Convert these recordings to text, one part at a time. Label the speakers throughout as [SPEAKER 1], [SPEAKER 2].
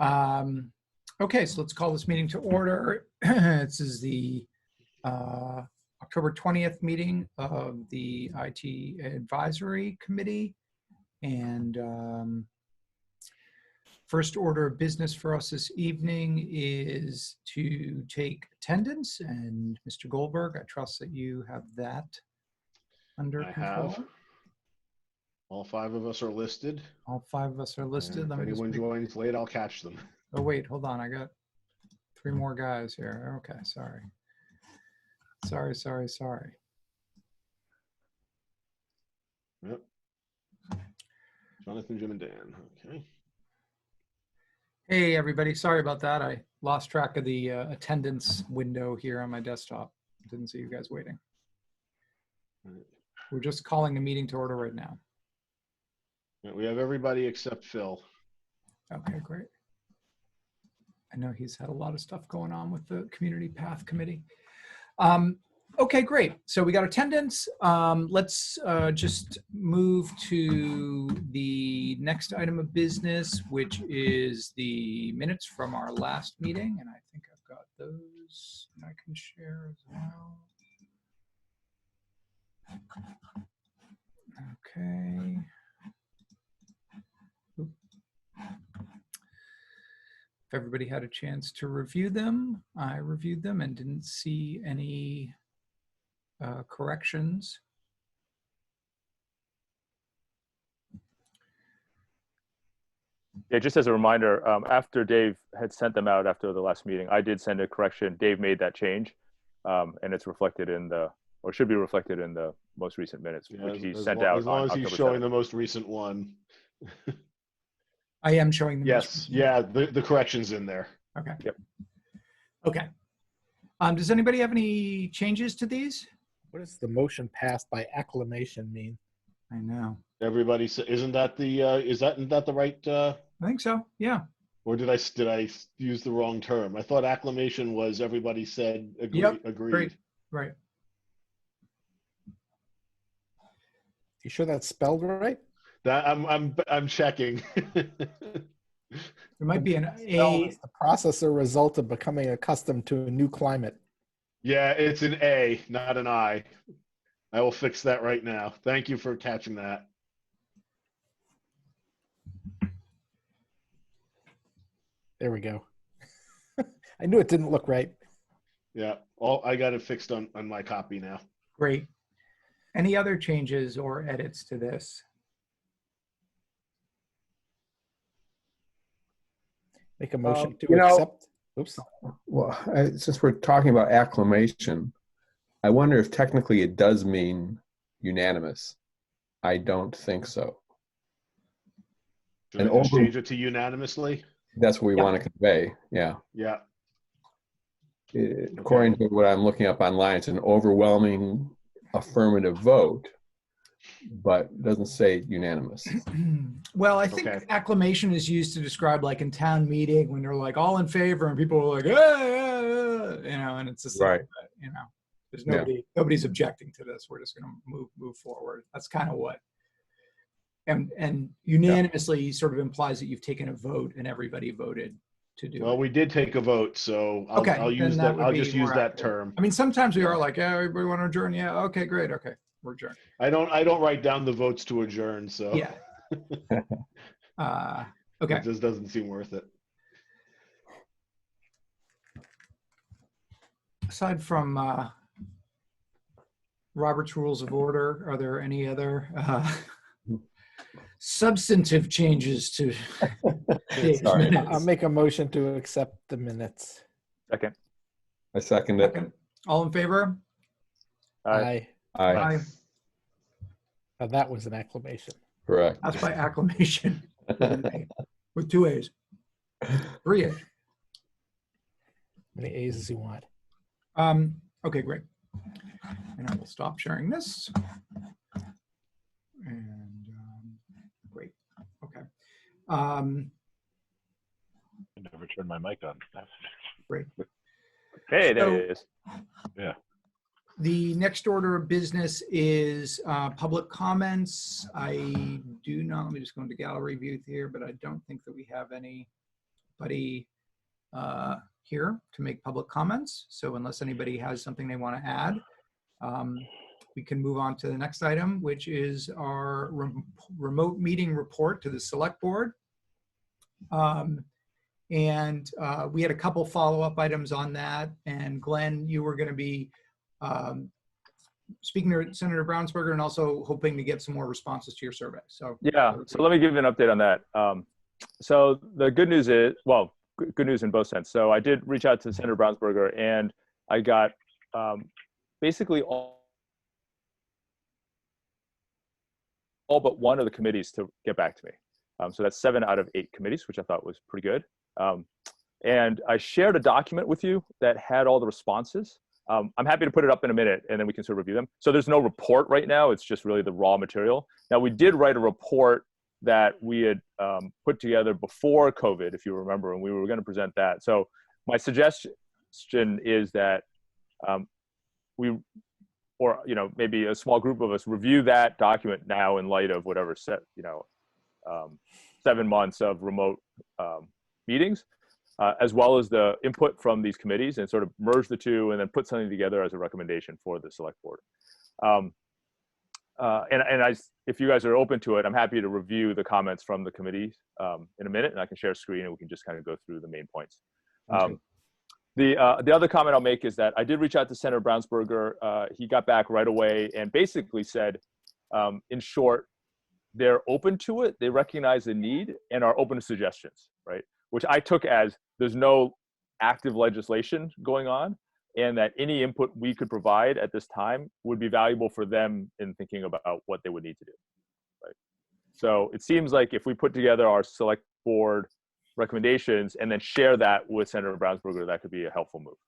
[SPEAKER 1] Okay, so let's call this meeting to order. This is the October 20th meeting of the IT Advisory Committee. And first order of business for us this evening is to take attendance. And Mr. Goldberg, I trust that you have that under control.
[SPEAKER 2] Have. All 5 of us are listed.
[SPEAKER 1] All 5 of us are listed.
[SPEAKER 2] And if anyone joins late, I'll catch them.
[SPEAKER 1] Oh, wait, hold on. I got 3 more guys here. Okay, sorry. Sorry.
[SPEAKER 2] Yep. Jonathan, Jim, and Dan. Okay.
[SPEAKER 1] Hey, everybody. Sorry about that. I lost track of the attendance window here on my desktop. Didn't see you guys waiting. We're just calling the meeting to order right now.
[SPEAKER 2] We have everybody except Phil.
[SPEAKER 1] Okay, great. I know he's had a lot of stuff going on with the Community Path Committee. Okay, great. So we got attendance. Let's just move to the next item of business, which is the minutes from our last meeting. And I think I've got those and I can share as well. Okay. If everybody had a chance to review them, I reviewed them and didn't see any corrections.
[SPEAKER 3] Yeah, just as a reminder, after Dave had sent them out after the last meeting, I did send a correction. Dave made that change, and it's reflected in the, or should be reflected in the most recent minutes,
[SPEAKER 2] Yeah,
[SPEAKER 3] which he sent out.
[SPEAKER 2] As long as he's
[SPEAKER 3] October
[SPEAKER 2] showing
[SPEAKER 3] 7th.
[SPEAKER 2] the most recent one.
[SPEAKER 1] I am showing them.
[SPEAKER 2] Yes, yeah, the corrections in there.
[SPEAKER 1] Okay.
[SPEAKER 3] Yep.
[SPEAKER 1] Okay. Does anybody have any changes to these?
[SPEAKER 4] What does the motion passed by acclamation mean?
[SPEAKER 1] I know.
[SPEAKER 2] Everybody said, isn't that the right?
[SPEAKER 1] I think so. Yeah.
[SPEAKER 2] Or did I use the wrong term? I thought acclamation was everybody said agree,
[SPEAKER 1] Yep.
[SPEAKER 2] agreed.
[SPEAKER 1] Right.
[SPEAKER 4] You sure that's spelled right?
[SPEAKER 2] That I'm checking.
[SPEAKER 1] There might be an
[SPEAKER 4] Spelled
[SPEAKER 1] A.
[SPEAKER 4] as the process or result of becoming accustomed to a new climate.
[SPEAKER 2] Yeah, it's an A, not an I. I will fix that right now. Thank you for catching that.
[SPEAKER 4] There we go. I knew it didn't look right.
[SPEAKER 2] Yeah, I got it fixed on my copy now.
[SPEAKER 1] Great. Any other changes or edits to this?
[SPEAKER 4] Make a motion to
[SPEAKER 5] you know,
[SPEAKER 4] accept. Oops.
[SPEAKER 5] Well, since we're talking about acclamation, I wonder if technically it does mean unanimous. I don't think so.
[SPEAKER 2] Should I just change it to unanimously?
[SPEAKER 5] That's what we want to convey. Yeah.
[SPEAKER 2] Yeah.
[SPEAKER 5] According to what I'm looking up online, it's an overwhelming affirmative vote, but it doesn't say unanimous.
[SPEAKER 1] Well, I think acclamation is used to describe, like in town meeting when they're like all in favor and people are like, and it's just
[SPEAKER 5] right.
[SPEAKER 1] Like, there's nobody's objecting to this. We're just going to move forward. That's kind of what. And unanimously sort of implies that you've taken a vote and everybody voted to do it.
[SPEAKER 2] Well, we did take a vote, so I'll use that. I'll just use that term.
[SPEAKER 1] I mean, sometimes we are like, yeah, everybody want to adjourn? Yeah, okay, great, okay, we're adjourned.
[SPEAKER 2] I don't write down the votes to adjourn, so
[SPEAKER 1] yeah. Okay.
[SPEAKER 2] It just doesn't seem worth it.
[SPEAKER 1] Aside from Robert's Rules of Order, are there any other substantive changes to Dave's minutes?
[SPEAKER 4] I'll make a motion to accept the minutes.
[SPEAKER 3] Second.
[SPEAKER 5] I second it.
[SPEAKER 1] All in favor?
[SPEAKER 4] Aye.
[SPEAKER 5] Aye.
[SPEAKER 4] Now that was an acclamation.
[SPEAKER 5] Correct.
[SPEAKER 1] That's by acclamation. With 2 A's. 3 A's.
[SPEAKER 4] How many A's as you want?
[SPEAKER 1] Okay, great. And I will stop sharing this. And great. Okay.
[SPEAKER 6] I never turned my mic on.
[SPEAKER 1] Great.
[SPEAKER 3] Hey, there it is.
[SPEAKER 6] Yeah.
[SPEAKER 1] The next order of business is public comments. I do not, let me just go into gallery view here, but I don't think that we have any anybody here to make public comments. So unless anybody has something they want to add, we can move on to the next item, which is our remote meeting report to the select board. And we had a couple follow-up items on that. And Glenn, you were going to be speaking to Senator Brownsberger and also hoping to get some more responses to your survey. So
[SPEAKER 3] yeah, so let me give you an update on that. So the good news is, well, good news in both sense. So I did reach out to Senator Brownsberger, and I got basically all but one of the committees to get back to me. So that's 7 out of 8 committees, which I thought was pretty good. And I shared a document with you that had all the responses. I'm happy to put it up in a minute, and then we can sort of review them. So there's no report right now. It's just really the raw material. Now, we did write a report that we had put together before COVID, if you remember, and we were going to present that. So my suggestion is that we, or maybe a small group of us, review that document now in light of whatever 7 months of remote meetings, as well as the input from these committees, and sort of merge the two and then put something together as a recommendation for the select board. If you guys are open to it, I'm happy to review the comments from the committees in a minute, and I can share a screen and we can just kind of go through the main points.
[SPEAKER 5] Okay.
[SPEAKER 3] The other comment I'll make is that I did reach out to Senator Brownsberger. He got back right away and basically said, in short, they're open to it, they recognize the need, and are open to suggestions, right? Which I took as there's no active legislation going on, and that any input we could provide at this time would be valuable for them in thinking about what they would need to do, right? So it seems like if we put together our select board recommendations and then share that with Senator Brownsberger, that could be a helpful move.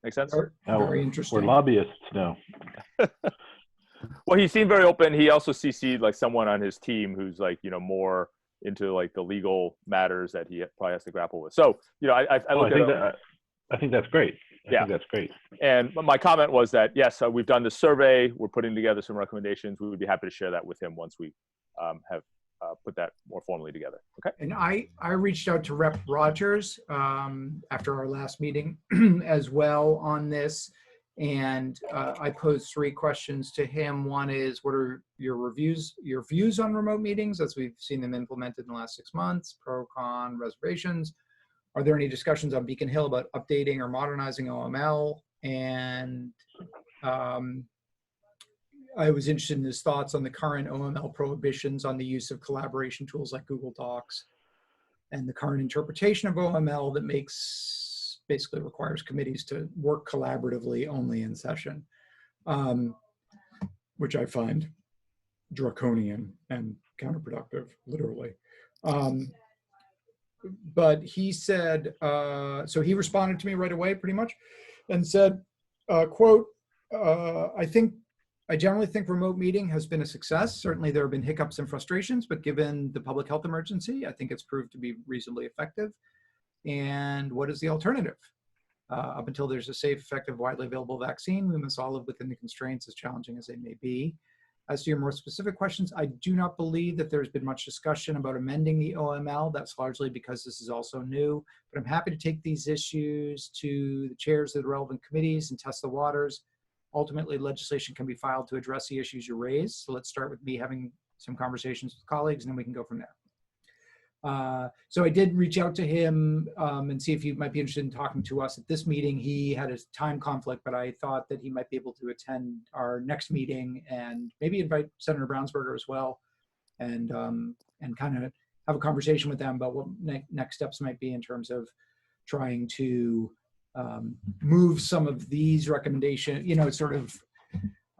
[SPEAKER 3] Make sense?
[SPEAKER 1] Very interesting.
[SPEAKER 6] We're lobbyists now.
[SPEAKER 3] Well, he seemed very open. He also CC'd like someone on his team who's like, more into like the legal matters that he probably has to grapple with. So,
[SPEAKER 6] I think that's great. I
[SPEAKER 3] Yeah.
[SPEAKER 6] think that's great.
[SPEAKER 3] And my comment was that, yes, we've done this survey. We're putting together some recommendations. We would be happy to share that with him once we have put that more formally together. Okay.
[SPEAKER 1] And I reached out to Rep. Rogers after our last meeting as well on this. And I posed 3 questions to him. One is, what are your views on remote meetings as we've seen them implemented in the last 6 months, pro, con, reservations? Are there any discussions on Beacon Hill about updating or modernizing OML? And I was interested in his thoughts on the current OML prohibitions on the use of collaboration tools like Google Docs, and the current interpretation of OML that basically requires committees to work collaboratively only in session, which I find draconian and counterproductive, literally. But he said, so he responded to me right away pretty much and said, quote, I generally think remote meeting has been a success. Certainly there have been hiccups and frustrations, but given the public health emergency, I think it's proved to be reasonably effective. And what is the alternative? Up until there's a safe, effective, widely available vaccine, we must all live within the constraints, as challenging as they may be. As to your more specific questions, I do not believe that there's been much discussion about amending the OML. That's largely because this is also new, but I'm happy to take these issues to the chairs of the relevant committees and test the waters. Ultimately, legislation can be filed to address the issues you raised. So let's start with me having some conversations with colleagues, and then we can go from there. So I did reach out to him and see if he might be interested in talking to us at this meeting. He had a time conflict, but I thought that he might be able to attend our next meeting and maybe invite Senator Brownsberger as well, and kind of have a conversation with them about what next steps might be in terms of trying to move some of these recommendations,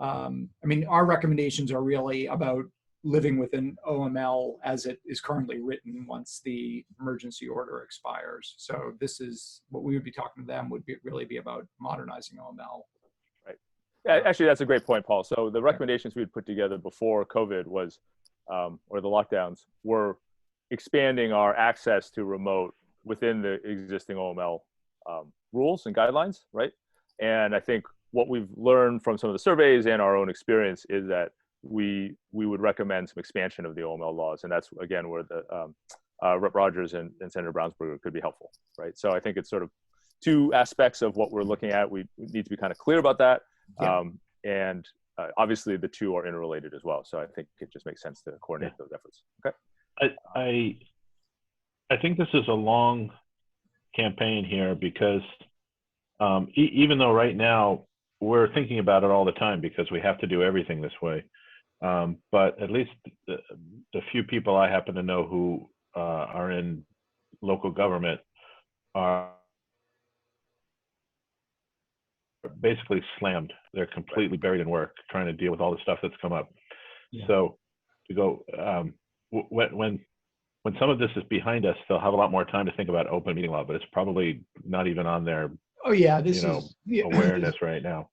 [SPEAKER 1] I mean, our recommendations are really about living within OML as it is currently written once the emergency order expires. So this is what we would be talking to them would really be about modernizing OML.
[SPEAKER 3] Right. Yeah, actually, that's a great point, Paul. So the recommendations we had put together before COVID was, or the lockdowns, were expanding our access to remote within the existing OML rules and guidelines, right? And I think what we've learned from some of the surveys and our own experience is that we would recommend some expansion of the OML laws, and that's again where the Rep. Rogers and Senator Brownsberger could be helpful, right? So I think it's sort of two aspects of what we're looking at. We need to be kind of clear about that.
[SPEAKER 1] Yeah.
[SPEAKER 3] And obviously the two are interrelated as well. So I think it just makes sense to coordinate those efforts. Okay.
[SPEAKER 6] I think this is a long campaign here because even though right now we're thinking about it all the time because we have to do everything this way. But at least the few people I happen to know who are in local government are basically slammed. They're completely buried in work trying to deal with all the stuff that's come up.
[SPEAKER 1] Yeah.
[SPEAKER 6] So to go, when some of this is behind us, they'll have a lot more time to think about open meeting law, but it's probably not even on their
[SPEAKER 1] Oh yeah,
[SPEAKER 6] awareness right now.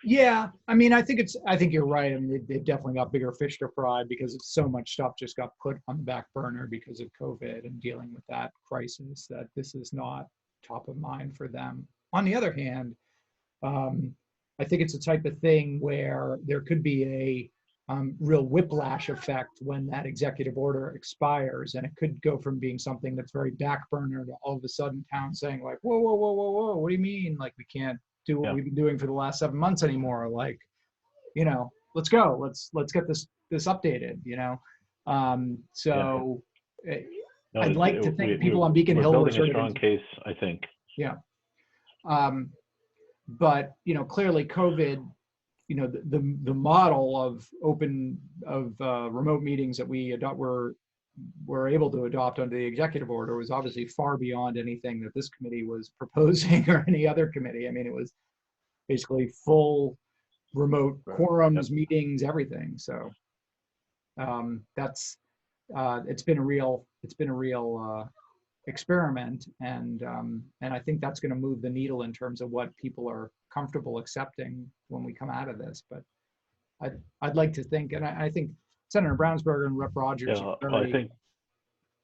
[SPEAKER 1] Yeah, I mean, I think you're right. I mean, they've definitely got bigger fish to fry because so much stuff just got put on the back burner because of COVID and dealing with that crisis, that this is not top of mind for them. On the other hand, I think it's a type of thing where there could be a real whiplash effect when that executive order expires, and it could go from being something that's very back burner to all of a sudden town saying like, whoa, whoa, whoa, whoa, whoa, what do you mean? Like we can't do what we've been doing for the last 7 months anymore. Like, let's go. Let's get this updated. I'd like to think people on Beacon Hill
[SPEAKER 6] were building a strong case, I think.
[SPEAKER 1] Yeah. But clearly COVID, the model of remote meetings that we were able to adopt under the executive order was obviously far beyond anything that this committee was proposing or any other committee. I mean, it was basically full remote quorums, meetings, everything. So it's been a real experiment, and I think that's going to move the needle in terms of what people are comfortable accepting when we come out of this. But I'd like to think, and I think Senator Brownsberger and Rep. Rogers are very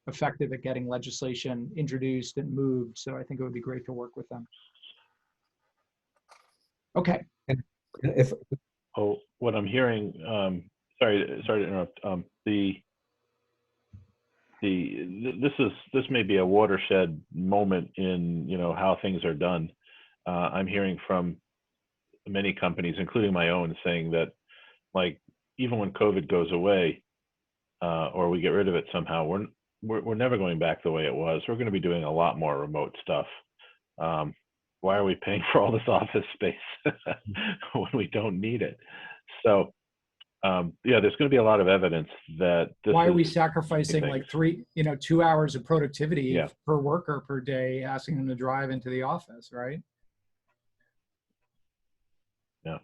[SPEAKER 1] effective at getting legislation introduced and moved. So I think it would be great to work with them. Okay.
[SPEAKER 6] What I'm hearing, sorry to interrupt. This may be a watershed moment in how things are done. I'm hearing from many companies, including my own, saying that like even when COVID goes away, or we get rid of it somehow, we're never going back the way it was. We're going to be doing a lot more remote stuff. Why are we paying for all this office space when we don't need it? So there's going to be a lot of evidence that
[SPEAKER 1] why are we sacrificing like 2 hours of productivity per worker per day, asking them to drive into the office, right?
[SPEAKER 6] Yeah.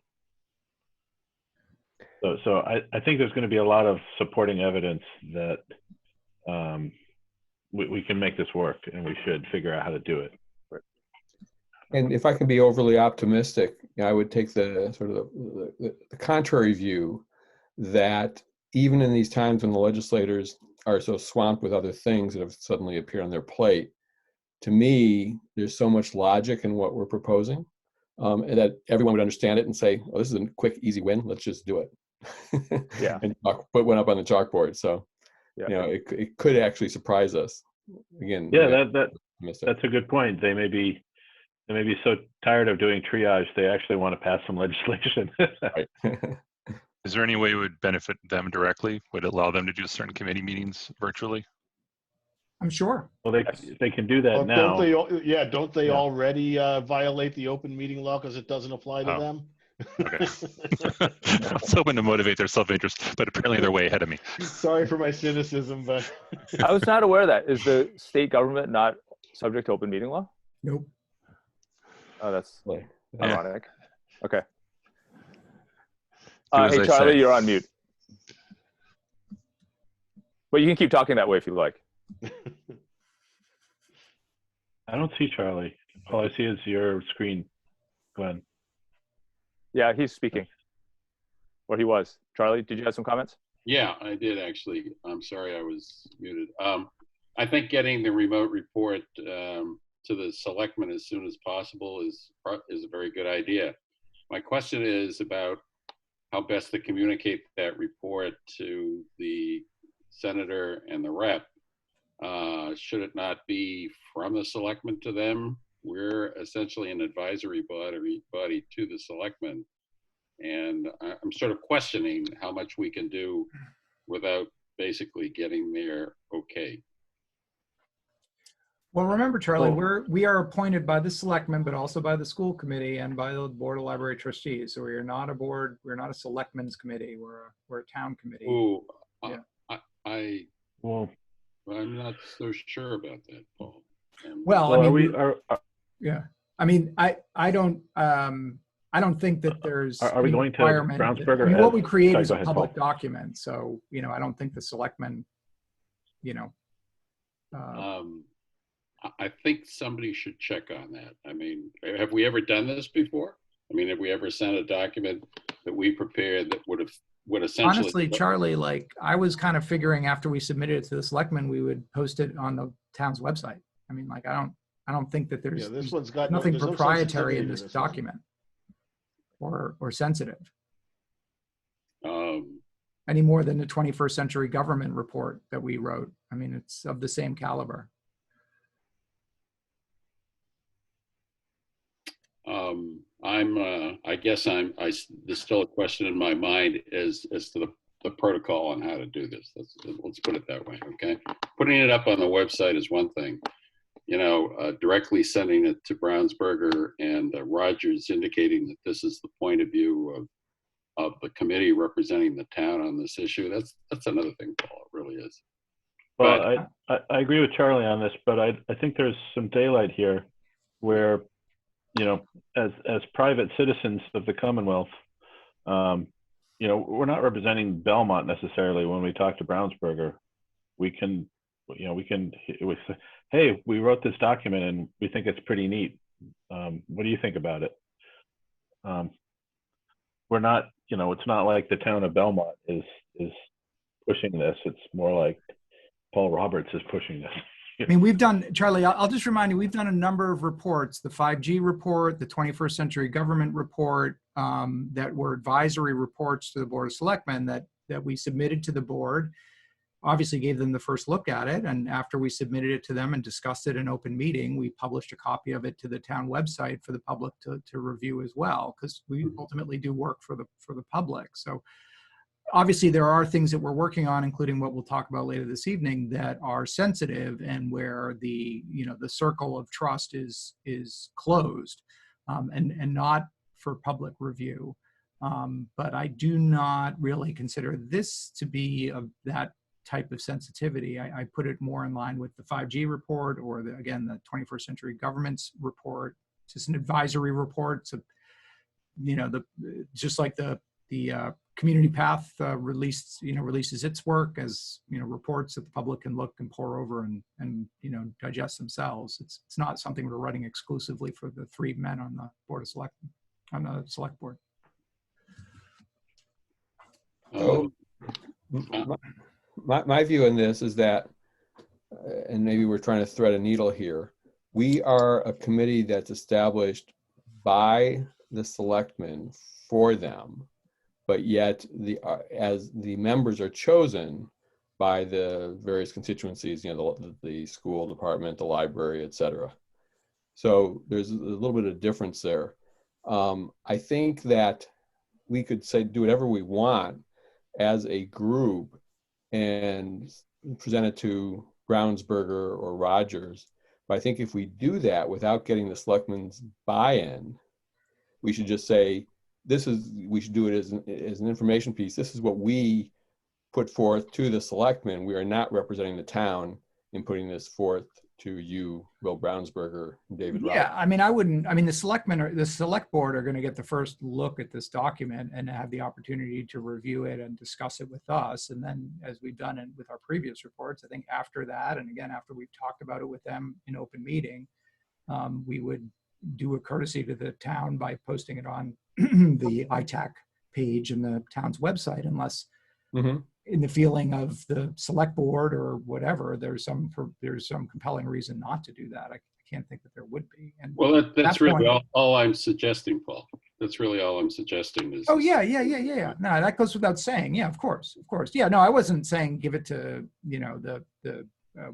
[SPEAKER 6] So I think there's going to be a lot of supporting evidence that we can make this work, and we should figure out how to do it.
[SPEAKER 5] And if I can be overly optimistic, I would take the sort of the contrary view that even in these times when the legislators are so swamped with other things that have suddenly appeared on their plate, to me, there's so much logic in what we're proposing, and that everyone would understand it and say, "Oh, this is a quick, easy win. Let's just do it." And put one up on the chalkboard. So, it could actually surprise us. Again,
[SPEAKER 6] that's a good point. They may be so tired of doing triage, they actually want to pass some legislation.
[SPEAKER 7] Is there any way it would benefit them directly? Would it allow them to do certain committee meetings virtually?
[SPEAKER 1] I'm sure.
[SPEAKER 6] Well, they can do that now.
[SPEAKER 2] Don't they already violate the open meeting law because it doesn't apply to them?
[SPEAKER 7] Okay. I was hoping to motivate their self-interest, but apparently they're way ahead of me.
[SPEAKER 2] Sorry for my cynicism, but
[SPEAKER 3] I was not aware of that. Is the state government not subject to open meeting law?
[SPEAKER 1] Nope.
[SPEAKER 3] Oh, that's ironic. Okay.
[SPEAKER 7] As
[SPEAKER 3] hey,
[SPEAKER 7] I
[SPEAKER 3] Charlie,
[SPEAKER 7] say.
[SPEAKER 3] you're on mute. But you can keep talking that way if you like.
[SPEAKER 6] I don't see Charlie. All I see is your screen, Glenn.
[SPEAKER 3] Yeah, he's speaking. Or he was. Charlie, did you have some comments?
[SPEAKER 8] Yeah, I did actually. I'm sorry I was muted. I think getting the remote report to the selectmen as soon as possible is a very good idea. My question is about how best to communicate that report to the senator and the rep Should it not be from the selectmen to them? We're essentially an advisory body to the selectmen. And I'm sort of questioning how much we can do without basically getting their okay.
[SPEAKER 1] Well, remember, Charlie,
[SPEAKER 6] Well-
[SPEAKER 1] we are appointed by the selectmen, but also by the school committee and by the board of library trustees. So we are not a board. We're not a selectmen's committee. We're a town committee.
[SPEAKER 8] Ooh,
[SPEAKER 1] Yeah.
[SPEAKER 6] Well,
[SPEAKER 8] I'm not so sure about that, Paul.
[SPEAKER 1] Well, I
[SPEAKER 6] well,
[SPEAKER 1] mean,
[SPEAKER 6] are
[SPEAKER 1] yeah. I mean, I don't think that there's
[SPEAKER 6] Are we
[SPEAKER 1] any
[SPEAKER 6] going to
[SPEAKER 1] requirement that-
[SPEAKER 6] Brownsburg or
[SPEAKER 1] I mean, what
[SPEAKER 6] as-
[SPEAKER 1] we create
[SPEAKER 6] sorry,
[SPEAKER 1] is
[SPEAKER 6] go
[SPEAKER 1] a
[SPEAKER 6] ahead,
[SPEAKER 1] public
[SPEAKER 6] Paul.
[SPEAKER 1] document. So, I don't think the selectmen,
[SPEAKER 8] I think somebody should check on that. I mean, have we ever done this before? I mean, have we ever sent a document that we prepared that would essentially?
[SPEAKER 1] honestly, Charlie, like I was kind of figuring after we submitted it to the selectmen, we would post it on the town's website. I mean, like, I don't think that
[SPEAKER 2] Yeah,
[SPEAKER 1] there's
[SPEAKER 2] this one's got no-
[SPEAKER 1] nothing
[SPEAKER 2] there's no
[SPEAKER 1] proprietary
[SPEAKER 2] sensitivity
[SPEAKER 1] in
[SPEAKER 2] to
[SPEAKER 1] this
[SPEAKER 2] this one.
[SPEAKER 1] document or sensitive
[SPEAKER 8] Um,
[SPEAKER 1] any more than the 21st century government report that we wrote. I mean, it's of the same caliber.
[SPEAKER 8] I guess there's still a question in my mind as to the protocol on how to do this. Let's put it that way, okay? Putting it up on the website is one thing. Directly sending it to Brownsburger and Rogers indicating that this is the point of view of the committee representing the town on this issue. That's another thing, Paul, it really is.
[SPEAKER 6] Well, I agree with Charlie on this, but I think there's some daylight here where, as private citizens of the Commonwealth, we're not representing Belmont necessarily when we talk to Brownsburger. We can say, hey, we wrote this document and we think it's pretty neat. What do you think about it? We're not, it's not like the town of Belmont is pushing this. It's more like Paul Roberts is pushing this.
[SPEAKER 1] I mean, we've done, Charlie, I'll just remind you, we've done a number of reports, the 5G report, the 21st century government report, that were advisory reports to the Board of Selectmen that we submitted to the board, obviously gave them the first look at it. And after we submitted it to them and discussed it in open meeting, we published a copy of it to the town website for the public to review as well, because we ultimately do work for the public. So obviously there are things that we're working on, including what we'll talk about later this evening, that are sensitive and where the circle of trust is closed, and not for public review. But I do not really consider this to be of that type of sensitivity. I put it more in line with the 5G report or the 21st century government's report. It's just an advisory report. So, just like the Community Path releases its work as reports that the public can look and pore over and digest themselves. It's not something we're writing exclusively for the three men on the board of on the select board.
[SPEAKER 5] My view on this is that, and maybe we're trying to thread a needle here, we are a committee that's established by the selectmen for them, but yet as the members are chosen by the various constituencies, the school department, the library, etc. So there's a little bit of difference there. I think that we could do whatever we want as a group and present it to Brownsburger or Rogers. But I think if we do that without getting the selectmen's buy-in, we should just say, we should do it as an information piece. This is what we put forth to the selectmen. We are not representing the town in putting this forth to you, Will Brownsburger, and David Rogers.
[SPEAKER 1] Yeah, I mean, the selectmen or the select board are going to get the first look at this document and have the opportunity to review it and discuss it with us. And then, as we've done with our previous reports, I think after that, and again, after we've talked about it with them in open meeting, we would do a courtesy to the town by posting it on the ITAC page in the town's website, unless in the feeling of the select board or whatever, there's some compelling reason not to do that. I can't think that there would be. And
[SPEAKER 8] well, that's really all I'm suggesting, Paul. That's really all I'm suggesting. Is
[SPEAKER 1] oh yeah. No, that goes without saying. Yeah, of course. Yeah, no, I wasn't saying give it to the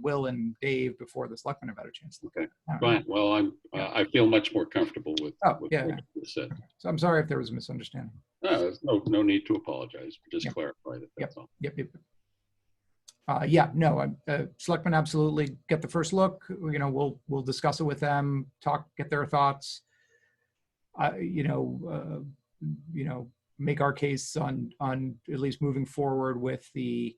[SPEAKER 1] Will and Dave before the selectmen have had a chance to look at
[SPEAKER 8] Okay,
[SPEAKER 1] it. I don't know.
[SPEAKER 8] fine. Well, I feel much more comfortable with
[SPEAKER 1] Oh,
[SPEAKER 8] with
[SPEAKER 1] yeah,
[SPEAKER 8] what
[SPEAKER 1] yeah.
[SPEAKER 8] you said.
[SPEAKER 1] So I'm sorry if there was a misunderstanding.
[SPEAKER 8] No, there's no need to apologize. Just
[SPEAKER 1] Yep.
[SPEAKER 8] clarify that. That's all.
[SPEAKER 1] Yep. Yeah, no, selectmen absolutely get the first look. You know, we'll discuss it with them, get their thoughts. You know, make our case on at least moving forward with the,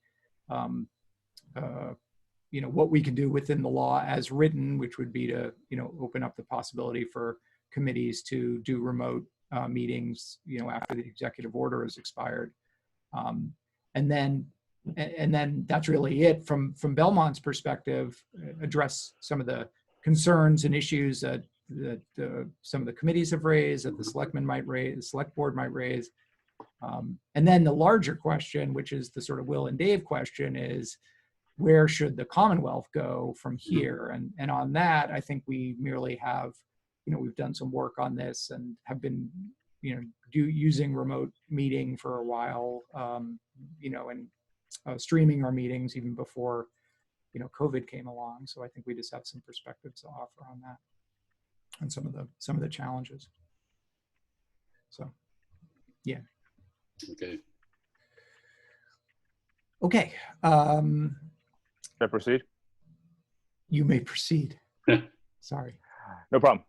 [SPEAKER 1] you know, what we can do within the law as written, which would be to, you know, open up the possibility for committees to do remote meetings, you know, after the executive order has expired. And then that's really it from Belmont's perspective, address some of the concerns and issues that some of the committees have raised, that the selectmen might raise, the select board might raise. And then the larger question, which is the sort of Will and Dave question, is where should the Commonwealth go from here? And on that, I think we merely have, you know, we've done some work on this and have been, you know, using remote meeting for a while, you know, and streaming our meetings even before, you know, COVID came along. So I think we just have some perspectives to offer on that and some of the challenges. So, yeah.
[SPEAKER 8] Okay.
[SPEAKER 1] Okay.
[SPEAKER 3] Should I proceed?
[SPEAKER 1] You may proceed. Sorry.
[SPEAKER 3] No problem.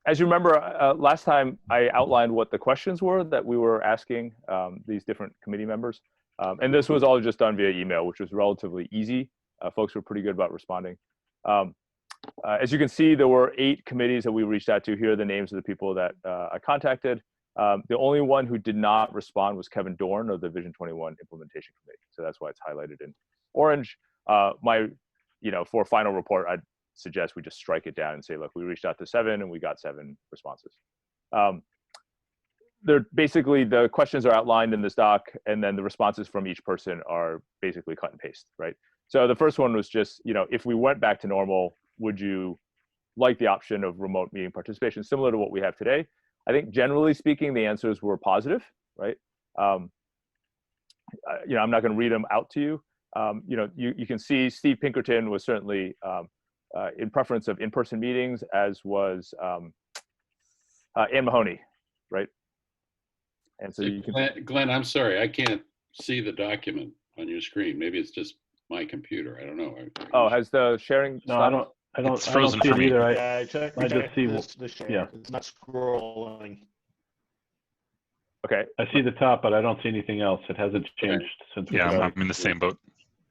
[SPEAKER 3] As you remember, last time I outlined what the questions were that we were asking these different committee members. And this was all just done via email, which was relatively easy. Folks were pretty good about responding. As you can see, there were 8 committees that we reached out to. Here are the names of the people that I contacted. The only one who did not respond was Kevin Dorn of the Vision 21 Implementation Committee. So that's why it's highlighted in orange. You know, for a final report, I'd suggest we just strike it down and say, look, we reached out to 7 and we got 7 responses. They're basically, the questions are outlined in this doc, and then the responses from each person are basically cut and paste, right? So the first one was just, you know, if we went back to normal, would you like the option of remote meeting participation similar to what we have today? I think generally speaking, the answers were positive, right? You know, I'm not going to read them out to you. You know, you can see Steve Pinkerton was certainly in preference of in-person meetings, as was Ann Mahoney, right? And so you can.
[SPEAKER 8] Glenn, I'm sorry, I can't see the document on your screen. Maybe it's just my computer. I don't know.
[SPEAKER 3] Oh, has the sharing?
[SPEAKER 6] No,
[SPEAKER 3] stopped?
[SPEAKER 6] I don't
[SPEAKER 7] It's frozen
[SPEAKER 6] see
[SPEAKER 7] for
[SPEAKER 6] it
[SPEAKER 7] me.
[SPEAKER 6] either.
[SPEAKER 2] Yeah,
[SPEAKER 6] I just see
[SPEAKER 2] the share.
[SPEAKER 6] yeah.
[SPEAKER 2] It's not scrolling.
[SPEAKER 3] Okay.
[SPEAKER 6] I see the top, but I don't see anything else. It hasn't changed since we
[SPEAKER 7] Yeah,
[SPEAKER 6] started.
[SPEAKER 7] I'm in the same boat.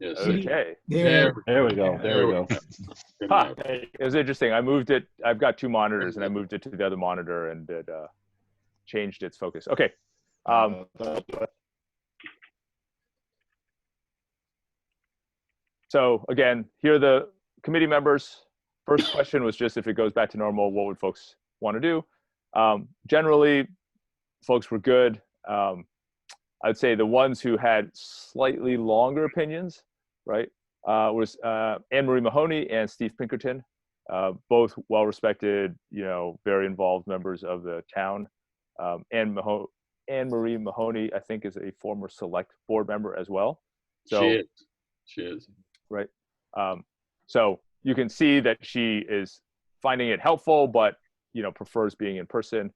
[SPEAKER 8] Yes.
[SPEAKER 3] Okay.
[SPEAKER 6] There we go. There we go.
[SPEAKER 8] Good
[SPEAKER 3] Huh.
[SPEAKER 8] enough.
[SPEAKER 3] It was interesting. I moved it. I've got 2 monitors, and I moved it to the other monitor, and it changed its focus. Okay. So again, here are the committee members. First question was just, if it goes back to normal, what would folks want to do? Generally, folks were good. I'd say the ones who had slightly longer opinions, right, was Anne Marie Mahoney and Steve Pinkerton, both well-respected, you know, very involved members of the town. Anne Marie Mahoney, I think, is a former select board member as well. So,
[SPEAKER 8] She is.
[SPEAKER 3] right. So you can see that she is finding it helpful, but, you know, prefers being in person.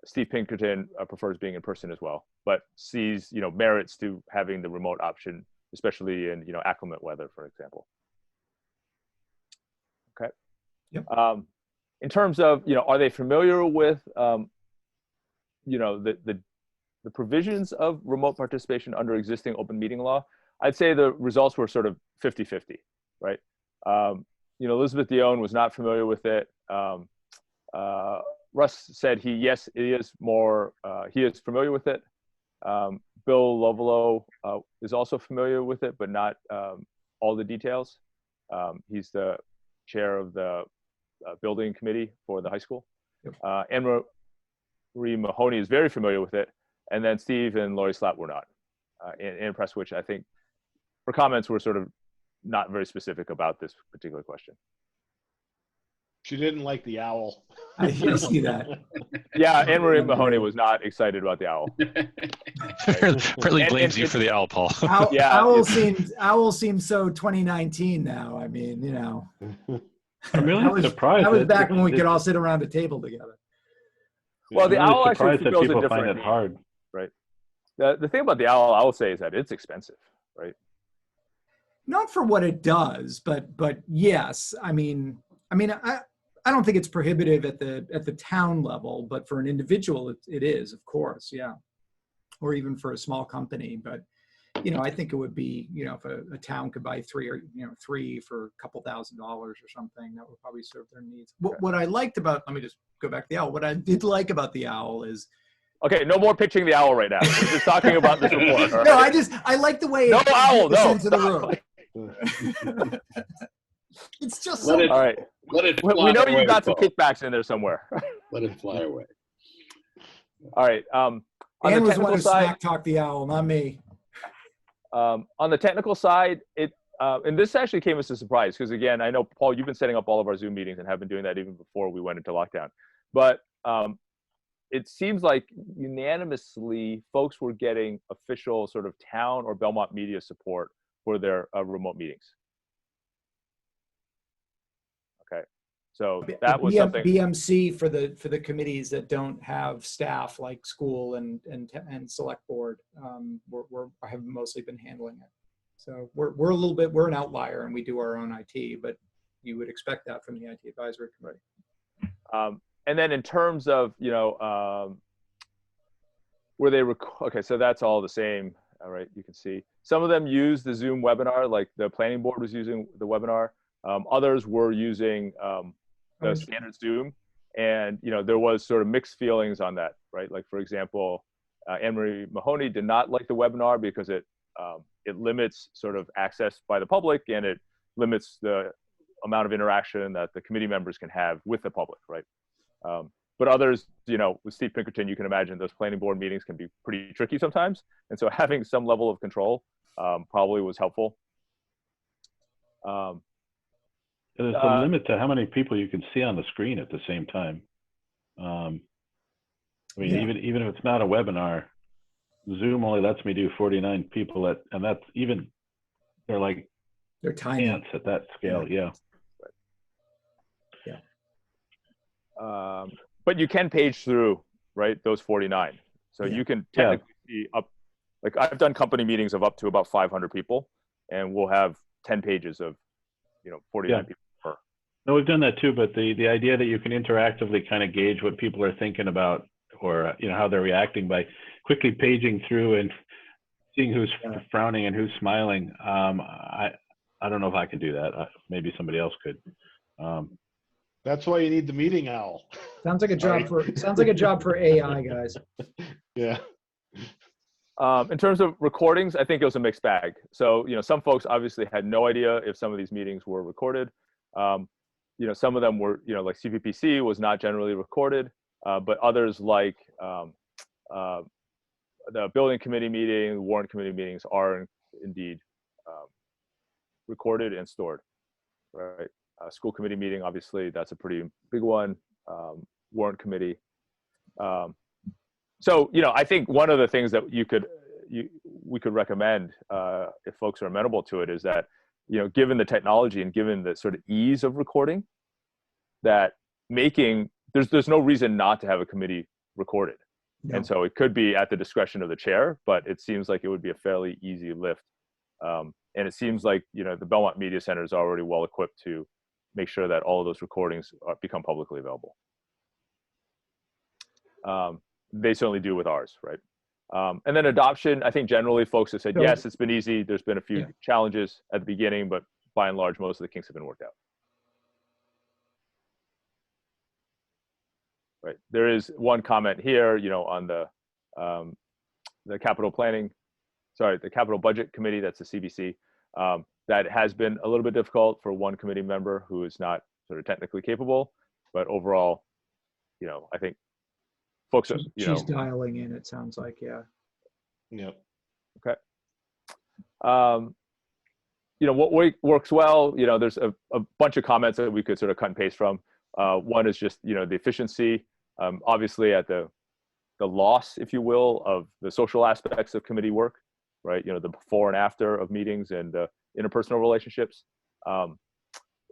[SPEAKER 3] Steve Pinkerton prefers being in person as well, but sees, you know, merits to having the remote option, especially in, you know, acclimate weather, for example. Okay.
[SPEAKER 1] Yep.
[SPEAKER 3] In terms of, you know, are they familiar with, you know, the provisions of remote participation under existing open meeting law? I'd say the results were sort of 50-50, right? You know, Elizabeth Dione was not familiar with it. Russ said he is familiar with it. Bill Lovelo is also familiar with it, but not all the details. He's the chair of the building committee for the high school.
[SPEAKER 1] Yep.
[SPEAKER 3] Anne Marie Mahoney is very familiar with it. And then Steve and Lori Slatt were not. Ann Presswich, I think, her comments were sort of not very specific about this particular question.
[SPEAKER 2] She didn't like the owl.
[SPEAKER 1] I see that.
[SPEAKER 3] Yeah, Anne Marie Mahoney was not excited about the owl.
[SPEAKER 7] Apparently
[SPEAKER 3] And-
[SPEAKER 7] blames
[SPEAKER 3] and
[SPEAKER 7] you for the owl, Paul.
[SPEAKER 3] Yeah,
[SPEAKER 1] Owl seems so 2019 now. I mean, you know,
[SPEAKER 6] I'm really surprised.
[SPEAKER 1] that was
[SPEAKER 6] that
[SPEAKER 1] back when we
[SPEAKER 6] it-
[SPEAKER 1] could all sit around a table together.
[SPEAKER 3] Well, the
[SPEAKER 6] I'm really
[SPEAKER 3] owl actually
[SPEAKER 6] surprised that
[SPEAKER 3] fulfills a
[SPEAKER 6] people find
[SPEAKER 3] different
[SPEAKER 6] it
[SPEAKER 3] need.
[SPEAKER 6] hard.
[SPEAKER 3] The thing about the owl, I will say, is that it's expensive, right?
[SPEAKER 1] Not for what it does, but yes, I mean, I don't think it's prohibitive at the town level, but for an individual, it is, of course, yeah, or even for a small company. But you know, I think it would be, you know, if a town could buy three for a couple $1,000s or something, that would probably serve their needs. What I liked about, let me just go back to the owl. What I did like about the owl is,
[SPEAKER 3] Okay, no more pitching the owl right now. We're just talking about this report. All
[SPEAKER 1] no,
[SPEAKER 3] right?
[SPEAKER 1] I like the way
[SPEAKER 3] No
[SPEAKER 1] it
[SPEAKER 3] owl,
[SPEAKER 1] the
[SPEAKER 3] no.
[SPEAKER 1] sense of the room. It's just so
[SPEAKER 8] Let it,
[SPEAKER 3] All right.
[SPEAKER 8] let it
[SPEAKER 3] We
[SPEAKER 8] fly
[SPEAKER 3] know
[SPEAKER 8] away,
[SPEAKER 3] you got some
[SPEAKER 8] Paul.
[SPEAKER 3] kickbacks in there somewhere.
[SPEAKER 8] Let it fly away.
[SPEAKER 3] All right. On the
[SPEAKER 1] Ann was the
[SPEAKER 3] technical
[SPEAKER 1] one who
[SPEAKER 3] side,
[SPEAKER 1] smack talked the owl, not me.
[SPEAKER 3] on the technical side, and this actually came as a surprise because, again, I know, Paul, you've been setting up all of our Zoom meetings and have been doing that even before we went into lockdown. But it seems like unanimously folks were getting official sort of town or Belmont media support for their remote meetings. Okay, so that was something.
[SPEAKER 1] BMC for the committees that don't have staff like school and select board, have mostly been handling it. So we're an outlier and we do our own IT, but you would expect that from the IT advisory committee.
[SPEAKER 3] And then in terms of, you know, where they okay, so that's all the same. All right, you can see some of them use the Zoom webinar, like the planning board was using the webinar. Others were using the standard Zoom, and you know there was sort of mixed feelings on that, right? Like for example, Anne Marie Mahoney did not like the webinar because it limits sort of access by the public and it limits the amount of interaction that the committee members can have with the public, right? But others, you know, with Steve Pinkerton, you can imagine those planning board meetings can be pretty tricky sometimes. And so having some level of control probably was helpful.
[SPEAKER 6] There's a limit to how many people you can see on the screen at the same time. I mean,
[SPEAKER 1] Yeah.
[SPEAKER 6] even if it's not a webinar, Zoom only lets me do 49 people and that's even, they're
[SPEAKER 1] tiny
[SPEAKER 6] ants at that scale. Yeah.
[SPEAKER 3] But you can page through, right, those 49. So you can technically see up, like I've done company meetings of up to about 500 people, and we'll have 10 pages of, you know, 49 people per.
[SPEAKER 6] No, we've done that too, but the idea that you can interactively kind of gauge what people are thinking about or, you know, how they're reacting by quickly paging through and seeing who's frowning and who's smiling. I don't know if I could do that. Maybe somebody else could.
[SPEAKER 2] That's why you need the meeting owl.
[SPEAKER 1] Sounds like a job for AI guys.
[SPEAKER 2] Yeah.
[SPEAKER 3] In terms of recordings, I think it was a mixed bag. So, you know, some folks obviously had no idea if some of these meetings were recorded. You know, some of them were, you know, like CPPC was not generally recorded, but others like the building committee meeting, warrant committee meetings are indeed recorded and stored, right? School committee meeting, obviously, that's a pretty big one. Warrant committee. So, you know, I think one of the things that we could recommend if folks are amenable to it is that, you know, given the technology and given the sort of ease of recording, that there's no reason not to have a committee recorded.
[SPEAKER 1] No.
[SPEAKER 3] And so it could be at the discretion of the chair, but it seems like it would be a fairly easy lift. And it seems like, you know, the Belmont Media Center is already well equipped to make sure that all of those recordings become publicly available. They certainly do with ours, right? And then adoption, I think generally folks have said, yes, it's been easy. There's been a few challenges at the beginning, but by and large, most of the kinks have been worked out. Right. There is one comment here, you know, on the capital budget committee, that's the CBC, that has been a little bit difficult for one committee member who is not sort of technically capable, but overall, you know, I think folks are,
[SPEAKER 1] she's dialing in, it sounds like, yeah.
[SPEAKER 2] Yep.
[SPEAKER 3] Okay. You know, what works well, you know, there's a bunch of comments that we could sort of cut and paste from. One is just, the efficiency, obviously at the loss, if you will, of the social aspects of committee work, right? The before and after of meetings and interpersonal relationships.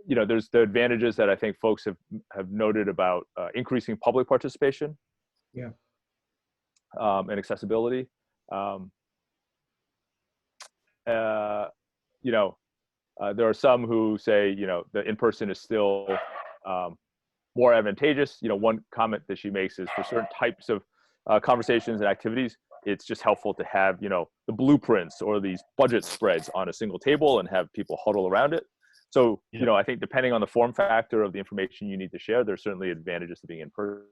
[SPEAKER 3] There's the advantages that I think folks have noted about increasing public participation.
[SPEAKER 1] Yeah.
[SPEAKER 3] And accessibility. There are some who say, the in-person is still more advantageous. One comment that she makes is for certain types of conversations and activities, it's just helpful to have, the blueprints or these budget spreads on a single table and have people huddle around it. So,
[SPEAKER 6] Yeah.
[SPEAKER 3] I think depending on the form factor of the information you need to share, there's certainly advantages to being in person.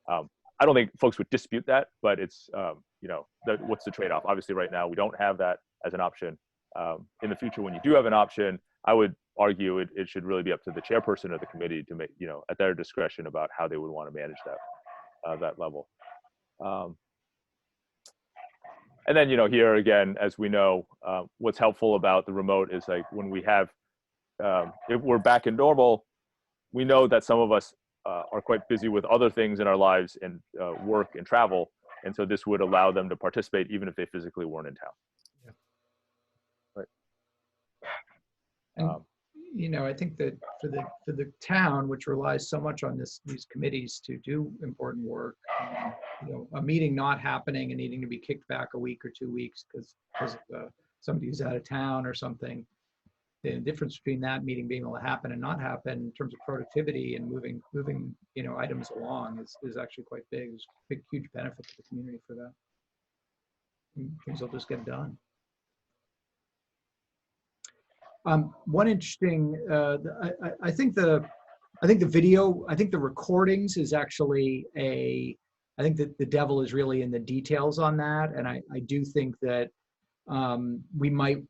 [SPEAKER 3] I don't think folks would dispute that, but it's, what's the trade-off? Obviously right now we don't have that as an option. In the future, when you do have an option, I would argue it should really be up to the chairperson of the committee to make, at their discretion about how they would want to manage that level. And then, here again, as we know, what's helpful about the remote is like when we have, if we're back in normal, we know that some of us are quite busy with other things in our lives and work and travel. And so this would allow them to participate even if they physically weren't in town.
[SPEAKER 1] Yeah.
[SPEAKER 3] Right.
[SPEAKER 1] And, I think that for the town, which relies so much on these committees to do important work, a meeting not happening and needing to be kicked back a week or 2 weeks because somebody who's out of town or something, the difference between that meeting being able to happen and not happen in terms of productivity and moving items along is actually quite big. There's a big, huge benefit to the community for that. And things will just get done. One interesting, I think the video, I think the recordings is actually I think that the devil is really in the details on that. And I do think that we might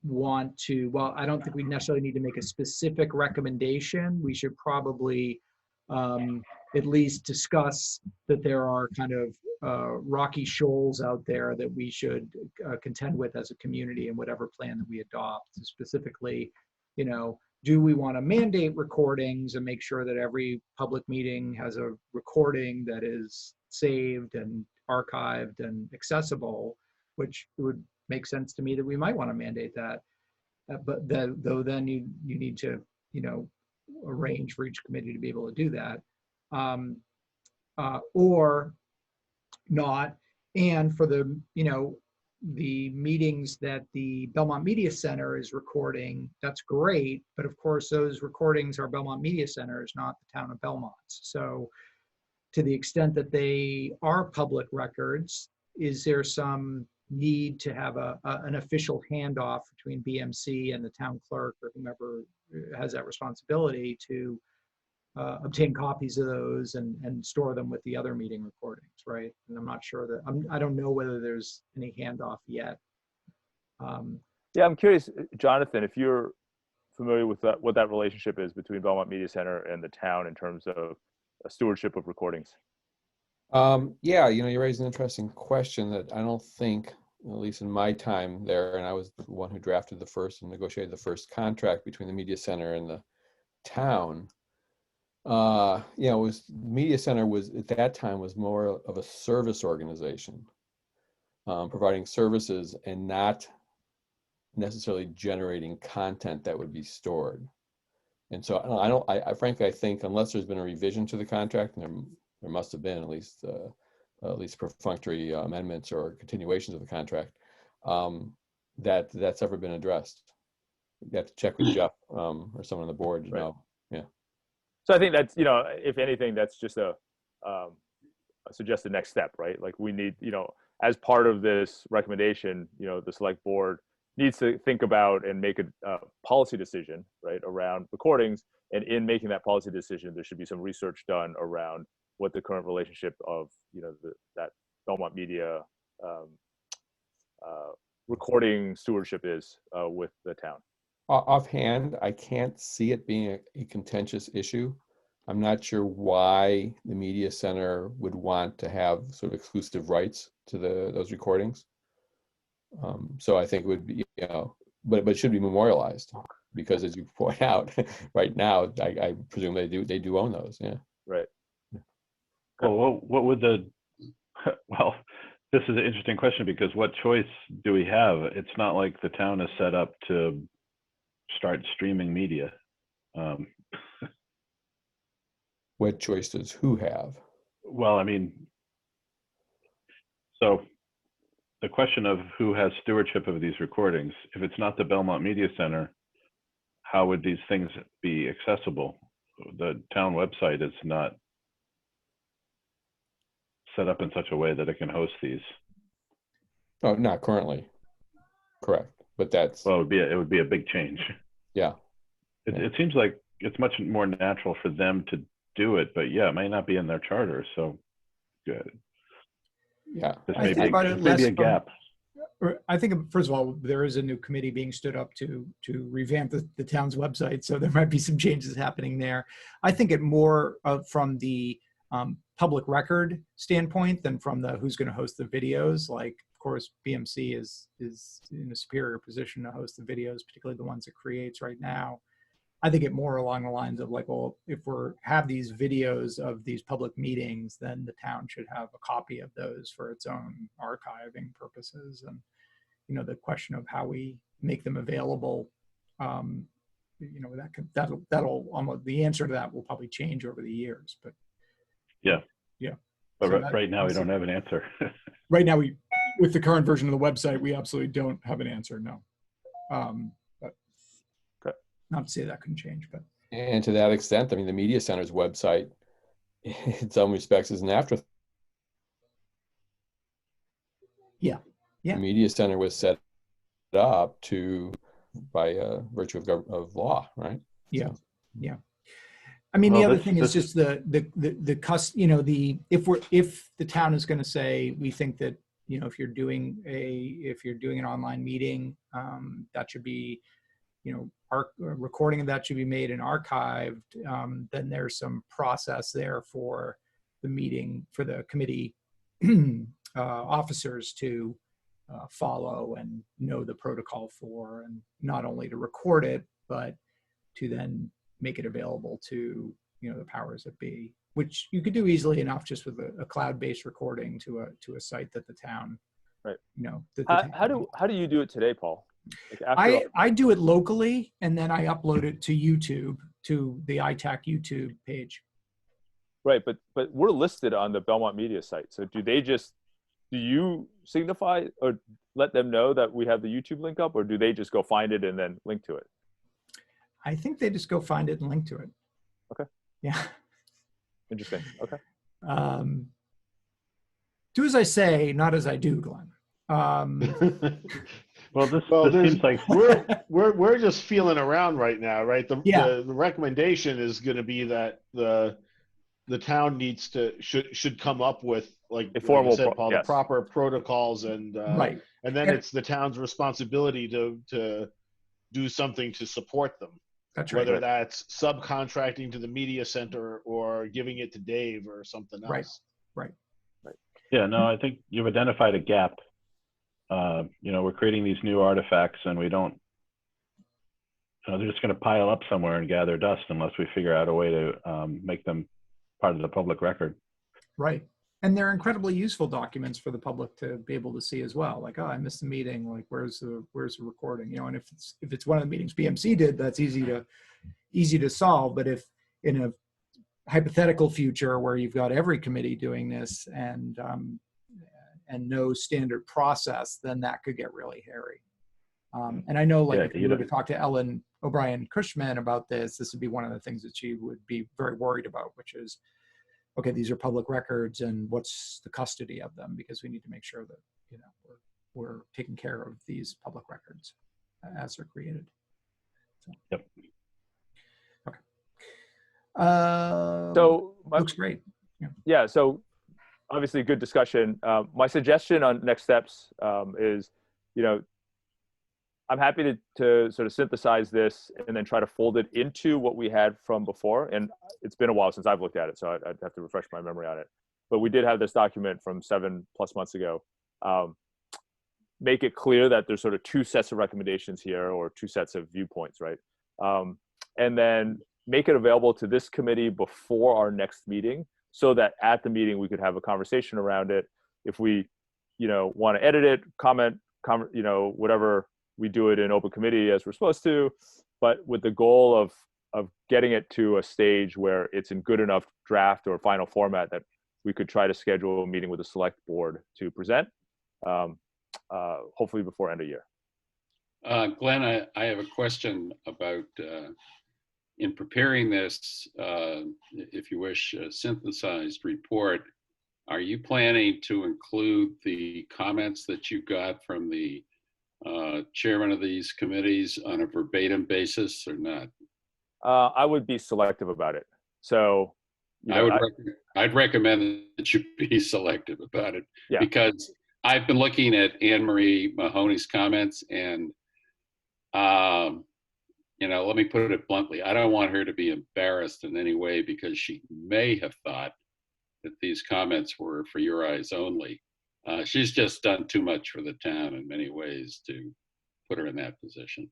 [SPEAKER 1] want to, well, I don't think we necessarily need to make a specific recommendation. We should probably at least discuss that there are kind of rocky shoals out there that we should contend with as a community in whatever plan that we adopt. Specifically, do we want to mandate recordings and make sure that every public meeting has a recording that is saved and archived and accessible, which would make sense to me that we might want to mandate that. But though then you need to, arrange for each committee to be able to do that. Or not. And for the meetings that the Belmont Media Center is recording, that's great. But of course, those recordings are Belmont Media Centers, not the town of Belmont. So to the extent that they are public records, is there some need to have an official handoff between BMC and the town clerk or whomever has that responsibility to obtain copies of those and store them with the other meeting recordings, right? And I'm not sure that, I don't know whether there's any handoff yet.
[SPEAKER 3] Yeah, I'm curious, Jonathan, if you're familiar with what that relationship is between Belmont Media Center and the town in terms of a stewardship of recordings.
[SPEAKER 5] Yeah, you raise an interesting question that I don't think, at least in my time there, and I was the one who drafted the first and negotiated the first contract between the Media Center and the town. Media Center was at that time was more of a service organization, providing services and not necessarily generating content that would be stored. And so I frankly, I think unless there's been a revision to the contract, and there must have been at least perfunctory amendments or continuations of the contract, that's ever been addressed. You have to check with Jeff or someone on the board to know. Yeah.
[SPEAKER 3] So I think that's, if anything, that's just a suggested next step, right? Like we need, as part of this recommendation, the select board needs to think about and make a policy decision, right, around recordings. And in making that policy decision, there should be some research done around what the current relationship of, that Belmont Media recording stewardship is with the town.
[SPEAKER 5] Offhand, I can't see it being a contentious issue. I'm not sure why the Media Center would want to have sort of exclusive rights to those recordings. So I think it would be, but it should be memorialized. because as you point out, right now, I presume they do own those. Yeah.
[SPEAKER 3] Right.
[SPEAKER 6] Well, what would the, well, this is an interesting question because what choice do we have? It's not like the town is set up to start streaming media.
[SPEAKER 5] What choice does who have?
[SPEAKER 6] Well, I mean, so the question of who has stewardship of these recordings, if it's not the Belmont Media Center, how would these things be accessible? The town website is not set up in such a way that it can host these.
[SPEAKER 5] Oh, not currently. Correct. But that's,
[SPEAKER 6] Well, it would be a big change.
[SPEAKER 5] yeah.
[SPEAKER 6] It seems like it's much more natural for them to do it, but yeah, it might not be in their charter. So good.
[SPEAKER 5] Yeah.
[SPEAKER 6] This
[SPEAKER 1] I
[SPEAKER 6] may
[SPEAKER 1] think
[SPEAKER 6] be,
[SPEAKER 1] about it
[SPEAKER 6] this may be
[SPEAKER 1] less
[SPEAKER 6] a gap.
[SPEAKER 1] I think, first of all, there is a new committee being stood up to revamp the town's website, so there might be some changes happening there. I think it more from the public record standpoint than from the who's going to host the videos. Like, of course, BMC is in a superior position to host the videos, particularly the ones it creates right now. I think it more along the lines of like, well, if have these videos of these public meetings, then the town should have a copy of those for its own archiving purposes. And, you know, the question of how we make them available, you know, that'll almost, the answer to that will probably change over the years, but.
[SPEAKER 6] Yeah.
[SPEAKER 1] Yeah.
[SPEAKER 6] But
[SPEAKER 1] So
[SPEAKER 6] right now we don't have an answer.
[SPEAKER 1] Right now, with the current version of the website, we absolutely don't have an answer, no. But not to say that couldn't change, but.
[SPEAKER 5] And to that extent, I mean, the Media Center's website, in some respects, is an afterthought.
[SPEAKER 1] Yeah.
[SPEAKER 5] The Media Center was set up by virtue of law, right?
[SPEAKER 1] Yeah.
[SPEAKER 5] So.
[SPEAKER 1] Yeah. I mean,
[SPEAKER 6] Well,
[SPEAKER 1] the other thing is just you know, if the town is going to say, we think that, you know, if you're doing an online meeting, that should be, you know, our recording of that should be made and archived, then there's some process there for the meeting, for the committee officers to follow and know the protocol for, and not only to record it, but to then make it available to, you know, the powers that be, which you could do easily enough just with a cloud-based recording to a site that the town,
[SPEAKER 3] right?
[SPEAKER 1] You know,
[SPEAKER 3] How do you do it today, Paul? Like
[SPEAKER 1] I do it locally, and then I upload it to YouTube, to the ITAC YouTube page.
[SPEAKER 3] Right, but we're listed on the Belmont Media site. So do you signify or let them know that we have the YouTube link up, or do they just go find it and then link to it?
[SPEAKER 1] I think they just go find it and link to it.
[SPEAKER 3] Okay.
[SPEAKER 1] Yeah.
[SPEAKER 3] Interesting. Okay.
[SPEAKER 1] Do as I say, not as I do, Glenn.
[SPEAKER 6] Well, this seems like
[SPEAKER 2] we're just feeling around right now, right? The recommendation is going to be that the town should come up with, like you said, Paul, the proper protocols, and
[SPEAKER 1] right,
[SPEAKER 2] and then it's the town's responsibility to do something to support them.
[SPEAKER 1] That's right.
[SPEAKER 2] Whether that's subcontracting to the media center or giving it to Dave or something else.
[SPEAKER 1] Right.
[SPEAKER 6] Yeah, no, I think you've identified a gap. You know, we're creating these new artifacts, and we don't. They're just going to pile up somewhere and gather dust unless we figure out a way to make them part of the public record.
[SPEAKER 1] Right. And they're incredibly useful documents for the public to be able to see as well. Like, oh, I missed the meeting. Like, where's the recording? You know, and if it's one of the meetings BMC did, that's easy to solve. But if in a hypothetical future where you've got every committee doing this and no standard process, then that could get really hairy. And I know, like, if you were to talk to Ellen O'Brien Cushman about this would be one of the things that she would be very worried about, which is, okay, these are public records, and what's the custody of them? Because we need to make sure that, you know, we're taking care of these public records as they're created. So.
[SPEAKER 6] Yep.
[SPEAKER 1] Okay.
[SPEAKER 3] So
[SPEAKER 1] looks great.
[SPEAKER 3] Yeah. So obviously, good discussion. My suggestion on next steps is, you know, I'm happy to sort of synthesize this and then try to fold it into what we had from before. And it's been a while since I've looked at it, so I'd have to refresh my memory on it. But we did have this document from 7+ months ago. Make it clear that there's sort of two sets of recommendations here, or two sets of viewpoints, right? and then make it available to this committee before our next meeting, so that at the meeting we could have a conversation around it. If we, want to edit it, comment, whatever, we do it in open committee as we're supposed to, but with the goal of getting it to a stage where it's in good enough draft or final format that we could try to schedule a meeting with the select board to present, hopefully before end of year.
[SPEAKER 8] Glenn, I have a question about, in preparing this, if you wish, synthesized report, are you planning to include the comments that you got from the chairman of these committees on a verbatim basis or not?
[SPEAKER 3] I would be selective about it. So
[SPEAKER 8] I'd recommend that you be selective about it,
[SPEAKER 3] yeah.
[SPEAKER 8] Because I've been looking at Anne Marie Mahoney's comments, and let me put it bluntly, I don't want her to be embarrassed in any way because she may have thought that these comments were for your eyes only. She's just done too much for the town in many ways to put her in that position.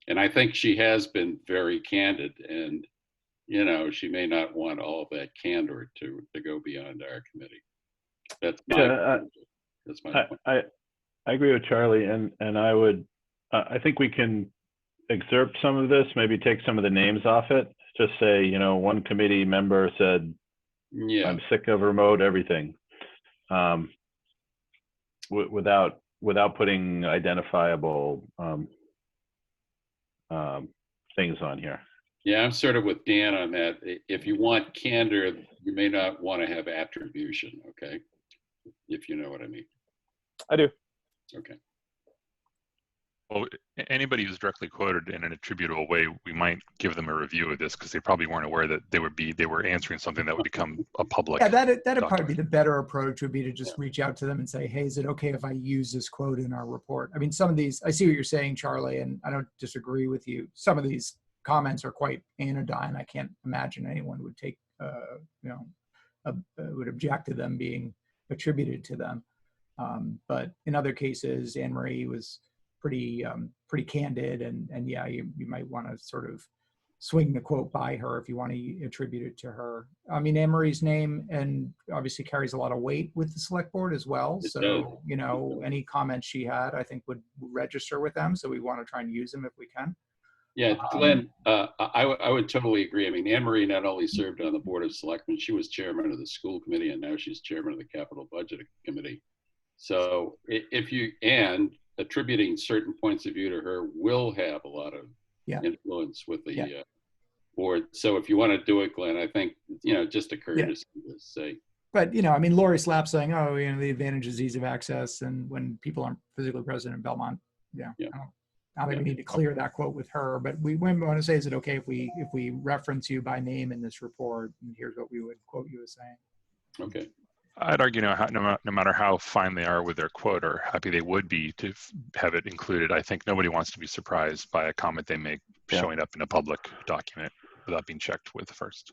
[SPEAKER 8] And I think she has been very candid, and she may not want all of that candor to go beyond our committee. That's my point.
[SPEAKER 6] I agree with Charlie, and I would I think we can excerpt some of this, maybe take some of the names off it. Just say, one committee member said,
[SPEAKER 8] yeah,
[SPEAKER 6] I'm sick of remote everything, without putting identifiable things on here.
[SPEAKER 8] Yeah, I'm sort of with Dan on that. If you want candor, you may not want to have attribution, okay? If you know what I mean.
[SPEAKER 3] I do.
[SPEAKER 8] Okay.
[SPEAKER 7] Well, anybody who's directly quoted in an attributable way, we might give them a review of this because they probably weren't aware that they were answering something that would become a public.
[SPEAKER 1] Yeah, that'd probably be the better approach, would be to just reach out to them and say, hey, is it okay if I use this quote in our report? I mean, some of these, I see what you're saying, Charlie, and I don't disagree with you. Some of these comments are quite anodyne. I can't imagine anyone would take, would object to them being attributed to them. But in other cases, Anne Marie was pretty candid, and yeah, you might want to sort of swing the quote by her if you want to attribute it to her. I mean, Anne Marie's name and obviously carries a lot of weight with the select board as well. So, any comments she had, I think would register with them. So we want to try and use them if we can.
[SPEAKER 8] Yeah, Glenn, I would totally agree. I mean, Anne Marie not only served on the Board of Selectmen, she was chairman of the school committee, and now she's chairman of the capital budget committee. So and attributing certain points of view to her will have a lot of influence with the board. So if you want to do it, Glenn, I think, just a courtesy to say. But,
[SPEAKER 1] I mean, Lori Slapp saying, oh, the advantage is ease of access, and when people aren't physically present in Belmont, I don't think we need to clear that quote with her, but we want to say, is it okay if we reference you by name in this report, and here's what we would quote you as saying.
[SPEAKER 8] Okay.
[SPEAKER 7] I'd argue no matter how fine they are with their quote or happy they would be to have it included, I think nobody wants to be surprised by a comment they make showing up in a public document without being checked with first.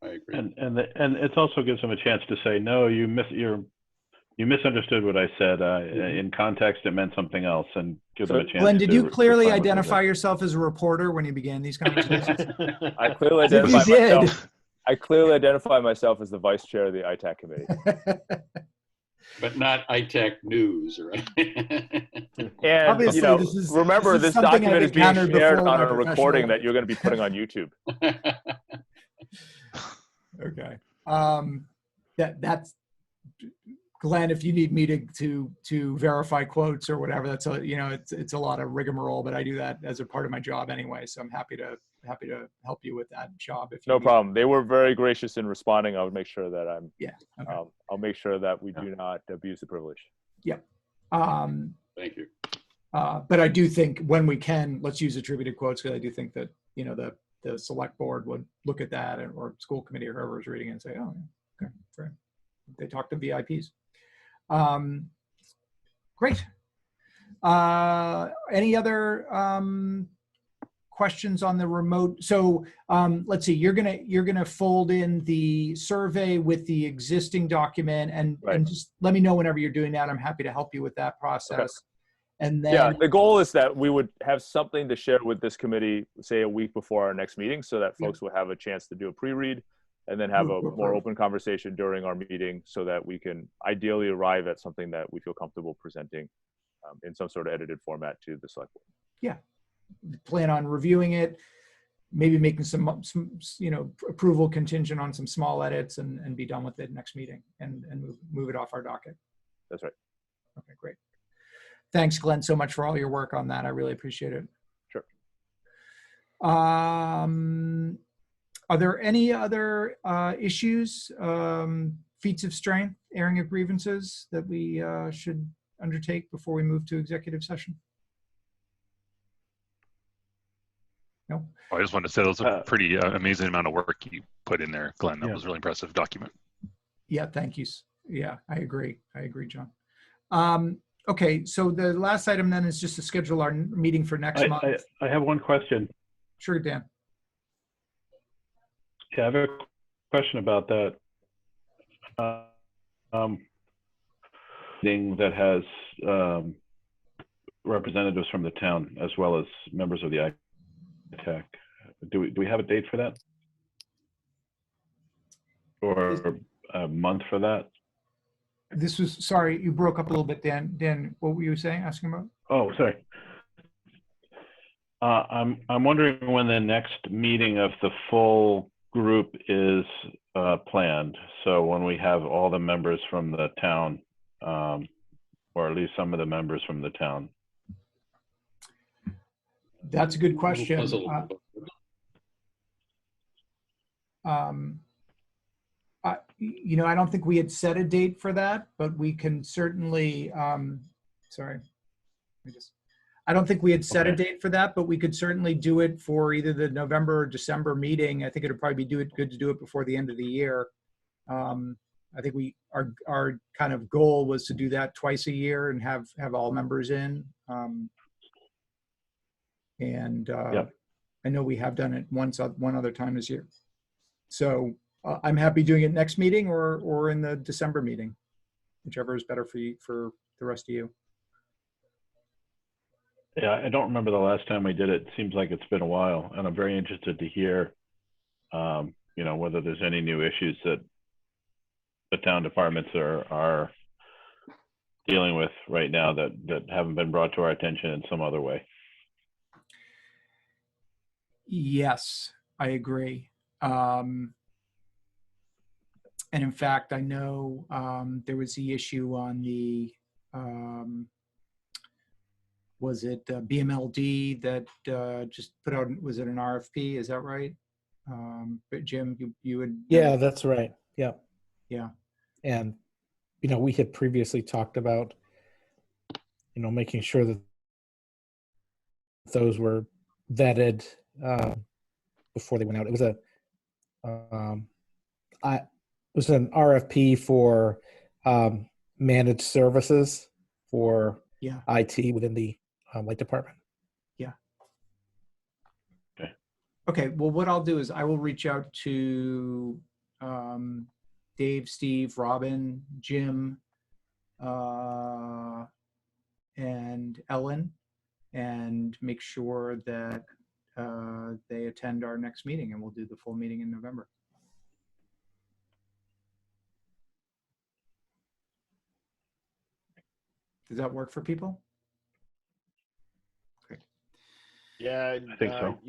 [SPEAKER 8] I agree.
[SPEAKER 6] And it also gives them a chance to say, no, you misunderstood what I said. In context, it meant something else, and give them a chance.
[SPEAKER 1] Glenn, did you clearly identify yourself as a reporter when you began these conversations?
[SPEAKER 3] I clearly identified myself. I clearly identify myself as the vice chair of the ITAC committee.
[SPEAKER 8] But not ITAC News, right?
[SPEAKER 3] And
[SPEAKER 1] obviously,
[SPEAKER 3] remember, this document is being shared on a recording that you're going to be putting on YouTube.
[SPEAKER 1] Okay. That's Glenn, if you need me to verify quotes or whatever, that's it's a lot of rigmarole, but I do that as a part of my job anyway. So I'm happy to help you with that job.
[SPEAKER 3] No problem. They were very gracious in responding. I would make sure that I'll make sure that we do not abuse the privilege.
[SPEAKER 1] Yeah.
[SPEAKER 8] Thank you.
[SPEAKER 1] But I do think when we can, let's use attributed quotes, because I do think that, the select board would look at that, or school committee or whoever is reading it and say, oh, okay, great. They talk to VIPs. Great. Any other questions on the remote? So let's see. You're gonna fold in the survey with the existing document, and just let me know whenever you're doing that. I'm happy to help you with that process. And then,
[SPEAKER 3] yeah, the goal is that we would have something to share with this committee, say a week before our next meeting, so that folks would have a chance to do a pre-read and then have a more open conversation during our meeting, so that we can ideally arrive at something that we feel comfortable presenting in some sort of edited format to the select board.
[SPEAKER 1] Yeah, plan on reviewing it, maybe making some approval contingent on some small edits, and be done with it next meeting, and move it off our docket.
[SPEAKER 3] That's right.
[SPEAKER 1] Okay, great. Thanks, Glenn, so much for all your work on that. I really appreciate it.
[SPEAKER 3] Sure.
[SPEAKER 1] Are there any other issues, feats of strength, airing of grievances that we should undertake before we move to executive session? No?
[SPEAKER 7] I just wanted to say that was a pretty amazing amount of work you put in there, Glenn. That was a really impressive document.
[SPEAKER 1] Yeah, thank you. Yeah, I agree. John. Okay, so the last item then is just to schedule our meeting for next month.
[SPEAKER 6] I have one question.
[SPEAKER 1] Sure, Dan.
[SPEAKER 6] Yeah, I have a question about that. Thing that has representatives from the town as well as members of the ITAC. Do we have a date for that? Or a month for that?
[SPEAKER 1] This was, sorry, you broke up a little bit, Dan. Dan, what were you asking about?
[SPEAKER 6] Oh, sorry. I'm wondering when the next meeting of the full group is planned. So when we have all the members from the town, or at least some of the members from the town.
[SPEAKER 1] That's a good question. I don't think we had set a date for that, but we can certainly, I don't think we had set a date for that, but we could certainly do it for either the November or December meeting. I think it would probably be good to do it before the end of the year. I think our kind of goal was to do that twice a year and have all members in. I know we have done it one other time this year. So I'm happy doing it next meeting or in the December meeting, whichever is better for you, for the rest of you.
[SPEAKER 6] Yeah, I don't remember the last time we did it. It seems like it's been a while, and I'm very interested to hear, whether there's any new issues that the town departments are dealing with right now that haven't been brought to our attention in some other way.
[SPEAKER 1] Yes, I agree. And in fact, I know there was the issue on the, was it BMLD that just put out, was it an RFP? Is that right? But Jim, you would.
[SPEAKER 4] Yeah, that's right. Yeah.
[SPEAKER 1] Yeah.
[SPEAKER 4] And, we had previously talked about, making sure that those were vetted before they went out. It was an RFP for managed services for IT within the light department.
[SPEAKER 1] Yeah. Okay. Well, what I'll do is I will reach out to Dave, Steve, Robin, Jim, and Ellen, and make sure that they attend our next meeting, and we'll do the full meeting in November. Does that work for people? Great.
[SPEAKER 2] Yeah,
[SPEAKER 6] I think so.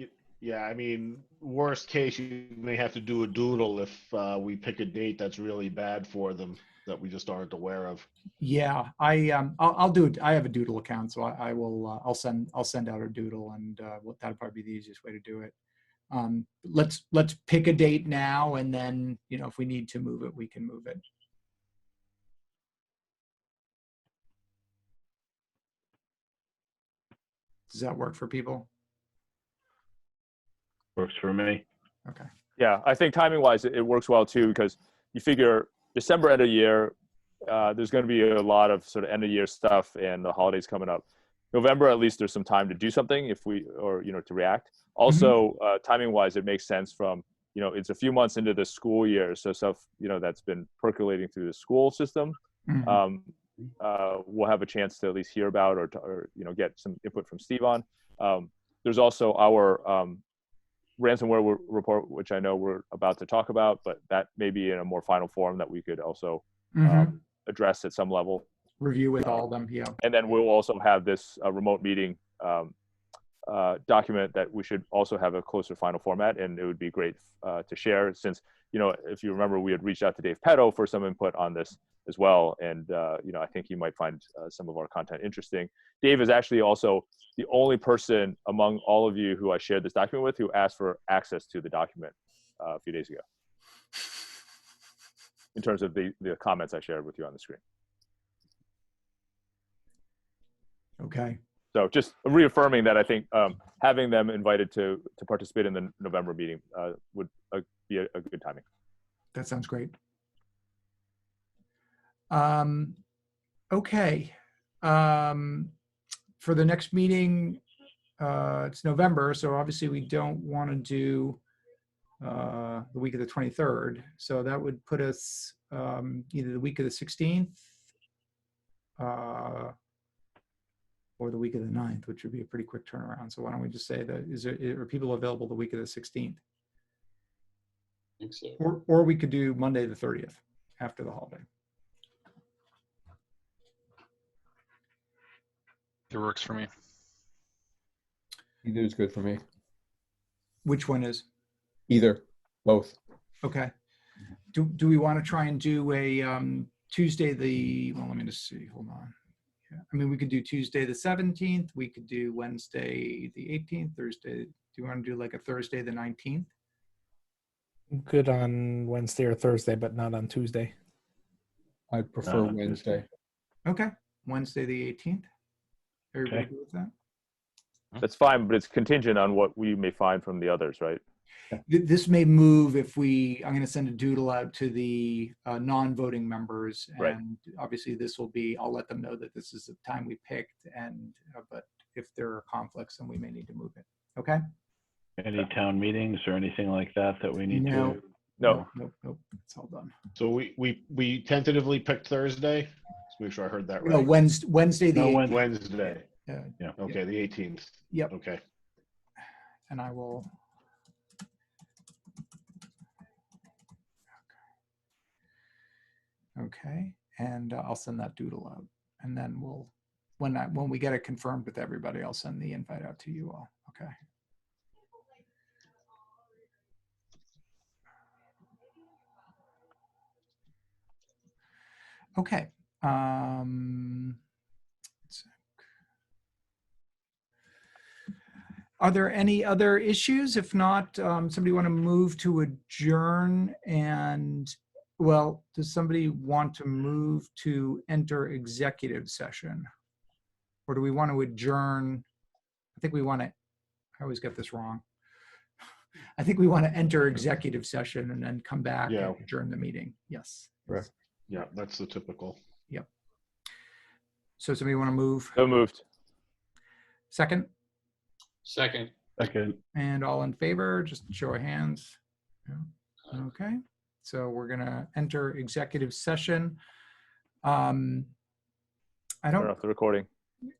[SPEAKER 2] Yeah, I mean, worst case, you may have to do a doodle if we pick a date that's really bad for them that we just aren't aware of.
[SPEAKER 1] Yeah, I'll do it. I have a doodle account, so I will. I'll send out a doodle, and that'll probably be the easiest way to do it. Let's pick a date now, and then if we need to move it, we can move it. Does that work for people?
[SPEAKER 6] Works for me.
[SPEAKER 1] Okay.
[SPEAKER 3] Yeah, I think timing wise, it works well too, because you figure December end of year, there's going to be a lot of sort of end of year stuff and the holidays coming up. November, at least there's some time to do something to react. Also, timing wise, it makes sense from, it's a few months into the school year. So stuff, that's been percolating through the school system. we'll have a chance to at least hear about or get some input from Steve on. There's also our ransomware report, which I know we're about to talk about, but that may be in a more final form that we could also address at some level.
[SPEAKER 1] Review with all of them, yeah.
[SPEAKER 3] And then we'll also have this remote meeting document that we should also have a closer final format, and it would be great to share, since, if you remember, we had reached out to Dave Petto for some input on this as well, and I think he might find some of our content interesting. Dave is actually also the only person among all of you who I shared this document with who asked for access to the document a few days ago, in terms of the comments I shared with you on the screen.
[SPEAKER 1] Okay.
[SPEAKER 3] So just reaffirming that I think having them invited to participate in the November meeting would be a good timing.
[SPEAKER 1] That sounds great. Okay. For the next meeting, it's November, so obviously we don't want to do the week of the 23rd. So that would put us either the week of the 16th or the week of the 9th, which would be a pretty quick turnaround. So why don't we just say that, are people available the week of the 16th?
[SPEAKER 8] I think so.
[SPEAKER 1] Or we could do Monday the 30th after the holiday.
[SPEAKER 7] It works for me.
[SPEAKER 5] Either is good for me.
[SPEAKER 1] Which one is?
[SPEAKER 5] Either, both.
[SPEAKER 1] Okay. Do we want to try and do a Tuesday well, let me just see, hold on. Yeah. I mean, we could do Tuesday the 17th, we could do Wednesday the 18th, Thursday. Do you want to do like a Thursday the 19th?
[SPEAKER 4] Good on Wednesday or Thursday, but not on Tuesday.
[SPEAKER 5] I prefer Wednesday.
[SPEAKER 1] Okay, Wednesday the 18th. Everybody good with that?
[SPEAKER 3] That's fine, but it's contingent on what we may find from the others, right?
[SPEAKER 1] This may move if I'm going to send a doodle out to the non-voting members, and
[SPEAKER 3] right.
[SPEAKER 1] Obviously this will be, I'll let them know that this is the time we picked, and but if there are conflicts, then we may need to move it. Okay.
[SPEAKER 6] Any town meetings or anything like that we need to?
[SPEAKER 3] No.
[SPEAKER 1] Nope. It's all done.
[SPEAKER 2] So we tentatively picked Thursday. Let's make sure I heard that right.
[SPEAKER 1] No, Wednesday the 18th.
[SPEAKER 2] Wednesday.
[SPEAKER 1] Yeah.
[SPEAKER 2] Okay, the 18th.
[SPEAKER 1] Yep.
[SPEAKER 2] Okay.
[SPEAKER 1] And I will. Okay, and I'll send that doodle out, and then when we get it confirmed with everybody, I'll send the invite out to you all. Okay. Okay. Are there any other issues? If not, somebody want to move to adjourn? And, well, does somebody want to move to enter executive session? Or do we want to adjourn? I think we want to, I always get this wrong. I think we want to enter executive session and then come back and adjourn the meeting. Yes.
[SPEAKER 5] Right.
[SPEAKER 2] Yeah, that's the typical.
[SPEAKER 1] Yep. So somebody want to move?
[SPEAKER 3] So moved.
[SPEAKER 1] Second?
[SPEAKER 8] Second.
[SPEAKER 1] And all in favor, just show of hands. Yeah. Okay. So we're going to enter executive session. I don't
[SPEAKER 3] turn off the recording.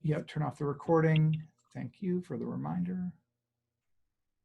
[SPEAKER 1] Yeah, turn off the recording. Thank you for the reminder.